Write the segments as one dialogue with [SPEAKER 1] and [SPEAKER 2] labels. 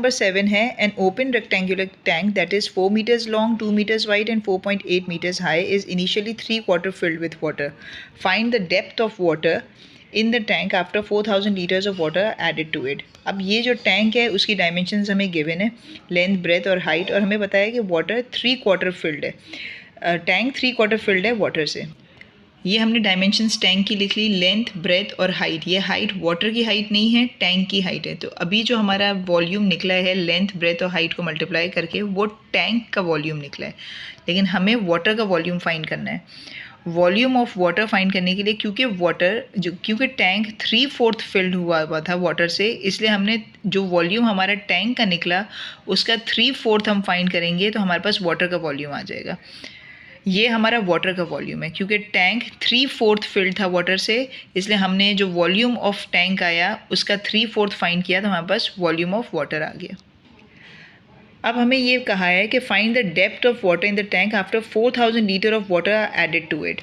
[SPEAKER 1] Number 7 है an open rectangular tank that is 4 meters long, 2 meters wide and 4.8 meters high is initially 3/4 filled with water. Find the depth of water in the tank after 4000 liters of water added to it. अब ये जो tank है उसकी dimensions हमें given है, length, breath और height, और हमें बताया कि वाटर 3/4 filled है, टैंक 3/4 filled है वाटर से। ये हमने डायमेंशंस टैंक की लिख ली, लेंथ, ब्रेथ और हाइट। ये हाइट वाटर की हाइट नहीं है, टैंक की हाइट है। तो अभी जो हमारा वॉल्यूम निकला है लेंथ, ब्रेथ और हाइट को मल्टीप्लाई करके वो टैंक का वॉल्यूम निकला है, लेकिन हमें वाटर का वॉल्यूम फाइंड करना है। वॉल्यूम ऑफ वाटर फाइंड करने के लिए क्योंकि टैंक 3/4 फिल्ड हुआ था वाटर से, इसलिए हमने जो वॉल्यूम हमारा टैंक का निकला उसका 3/4 हम फाइंड करेंगे तो हमारे पास वाटर का वॉल्यूम आ जाएगा। ये हमारा वाटर का वॉल्यूम है, क्योंकि टैंक 3/4 फिल्ड था वाटर से, इसलिए हमने जो वॉल्यूम ऑफ टैंक आया उसका 3/4 फाइंड किया तो हमारे पास वॉल्यूम ऑफ वाटर आ गया। अब हमें ये कहा है कि find the depth of water in the tank after 4000 litre of water added to it.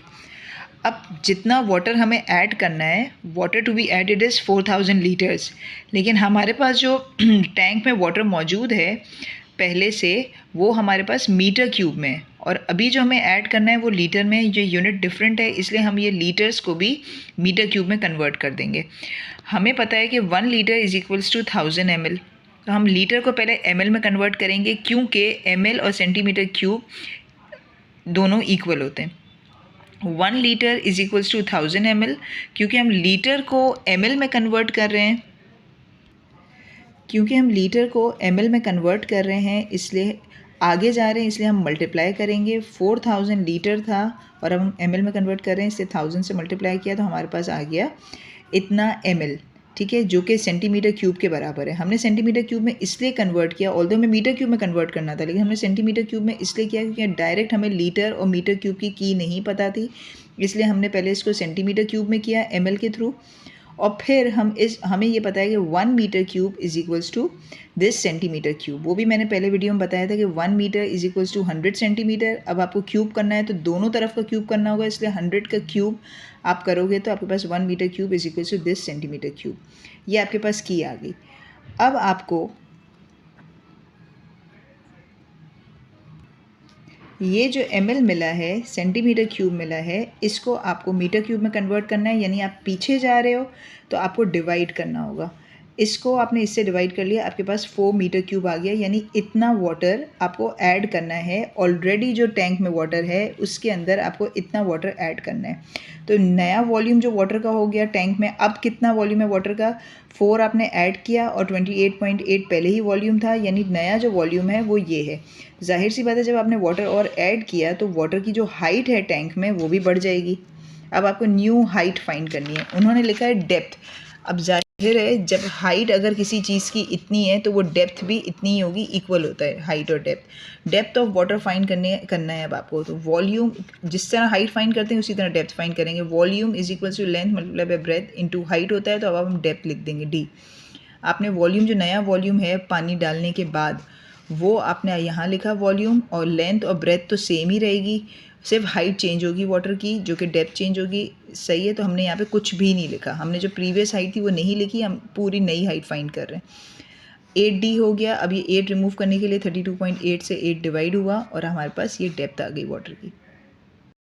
[SPEAKER 1] अब जितना वाटर हमें ऐड करना है, water to be added is 4000 litres, लेकिन हमारे पास जो टैंक में वाटर मौजूद है पहले से वो हमारे पास मीटर क्यूब में है, और अभी जो हमें ऐड करना है वो लीटर में। ये यूनिट डिफरेंट है, इसलिए हम ये लीटर्स को भी मीटर क्यूब में कन्वर्ट कर देंगे। हमें पता है कि 1 litre is equals to 1000 ml, तो हम लीटर को पहले ml में कन्वर्ट करेंगे, क्योंकि ml और सेंटीमीटर क्यूब दोनों इक्वल होते हैं। 1 litre is equals to 1000 ml, क्योंकि हम लीटर को ml में कन्वर्ट कर रहे हैं, इसलिए आगे जा रहे हैं, इसलिए हम मल्टीप्लाई करेंगे। 4000 लीटर था और अब हम ml में कन्वर्ट कर रहे हैं, इसलिए 1000 से मल्टीप्लाई किया तो हमारे पास आ गया इतना ml, ठीक है, जो कि सेंटीमीटर क्यूब के बराबर है। हमने सेंटीमीटर क्यूब में इसलिए कन्वर्ट किया, ऑल्दो हमें मीटर क्यूब में कन्वर्ट करना था, लेकिन हमने सेंटीमीटर क्यूब में इसलिए किया क्योंकि डायरेक्ट हमें लीटर और मीटर क्यूब की नहीं पता थी, इसलिए हमने पहले इसको सेंटीमीटर क्यूब में किया ml के थ्रू, और फिर हमें ये पता है कि 1 metre cube is equals to this centimetre cube. वो भी मैंने पहले वीडियो में बताया था कि 1 metre is equals to 100 centimetre. अब आपको क्यूब करना है तो दोनों तरफ का क्यूब करना होगा, इसलिए 100 का क्यूब आप करोगे तो आपके पास 1 metre cube is equals to this centimetre cube. ये आपके पास की आ गई। अब आपको ये जो ml मिला है, सेंटीमीटर क्यूब मिला है, इसको आपको मीटर क्यूब में कन्वर्ट करना है, यानी आप पीछे जा रहे हो तो आपको डिवाइड करना होगा। इसको आपने इससे डिवाइड कर लिया, आपके पास 4 मीटर क्यूब आ गया, यानी इतना वाटर आपको ऐड करना है। ऑलरेडी जो टैंक में वाटर है उसके अंदर आपको इतना वाटर ऐड करना है। तो नया वॉल्यूम जो वाटर का हो गया टैंक में, अब कितना वॉल्यूम है वाटर का, 4 आपने ऐड किया और 28.8 पहले ही वॉल्यूम था, यानी नया जो वॉल्यूम है वो ये है। जाहिर सी बात है, जब आपने वाटर और ऐड किया तो वाटर की जो हाइट है टैंक में वो भी बढ़ जाएगी। अब आपको न्यू हाइट फाइंड करनी है। उन्होंने लिखा है डेप्थ। अब जाहिर है जब हाइट अगर किसी चीज़ की इतनी है तो वो डेप्थ भी इतनी ही होगी, इक्वल होता है हाइट और डेप्थ ऑफ वाटर फाइंड करना है अब आपको। तो वॉल्यूम जिस तरह हाइट फाइंड करते हैं उसी तरह डेप्थ फाइंड करेंगे। Volume is equals to length multiply by breadth into height होता है, तो अब हम डेप्थ लिख देंगे डी। आपने वॉल्यूम जो नया वॉल्यूम है पानी डालने के बाद वो आपने यहाँ लिखा वॉल्यूम, और लेंथ और ब्रेथ तो सेम ही रहेगी, सिर्फ हाइट चेंज होगी वाटर की, जो कि डेप्थ चेंज होगी। सही है, तो हमने यहाँ पे कुछ भी नहीं लिखा, हमने जो प्रीवियस हाइट थी वो नहीं लिखी, हम पूरी नई हाइट फाइंड कर रहे हैं। 8D हो गया। अब ये 8 रिमूव करने के लिए 32.8 से 8 डिवाइड हुआ और हमारे पास ये डेप्थ आ गई वाटर की।